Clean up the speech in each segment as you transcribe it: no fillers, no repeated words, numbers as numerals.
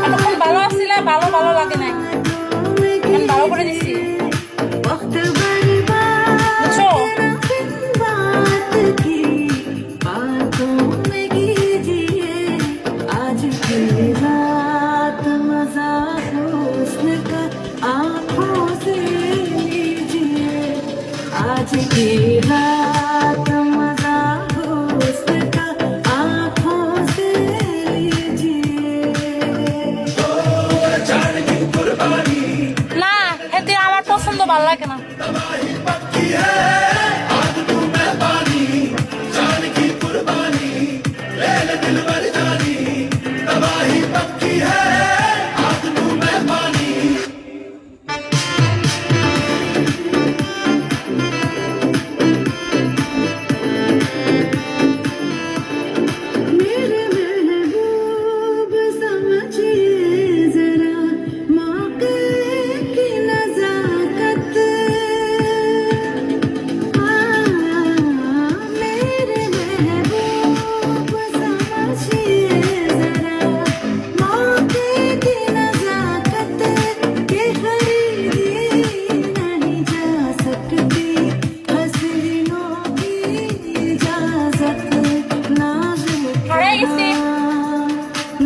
এতক্ষণ ভালো আসছিল, ভালো ভালো লাগে নাই, আমি ভালো করে দিচ্ছি, বুঝছো? आज की रात मजा हुस्न का आँखों से लीजिए না, এতে আমার পছন্দ ভালো লাগে না। मेरे महबूब समझिए जरा मौके की नजाकत मेरे महबूब समझिए जरा मौके की नजाकत के खरीदी नहीं जा सकती हसीनों की इजाजत नाजुक হয়ে গেছি।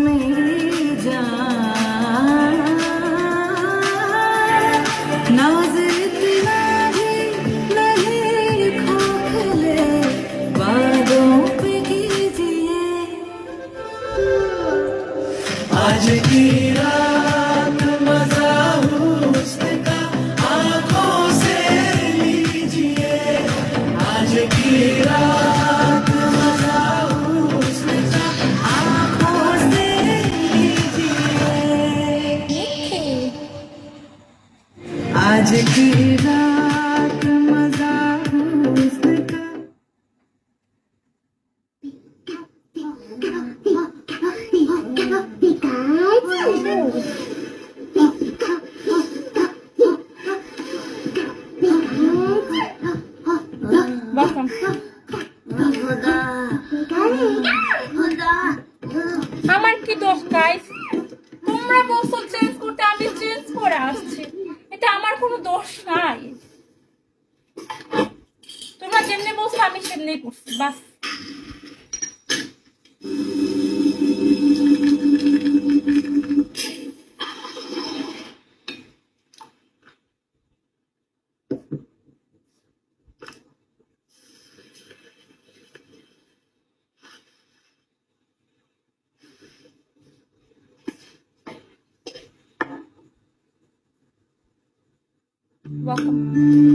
मेरी जान नाज इतना भी नहीं खोखले बादों पे कीजिए आज की रात मजा हुस्न का आँखों से लीजिए आज की रात मजा हुस्न का आँखों से लीजिए आज की रात मजा हुस्न का বসলাম। আমার কি দোষ গাইস? তোমরা বলছো চেঞ্জ করতে, আমি চেঞ্জ করে আসছি, এটা আমার কোনো দোষ নাই। তোমরা যেমনি বলছো আমি সেমনি করছি, বাস। Welcome.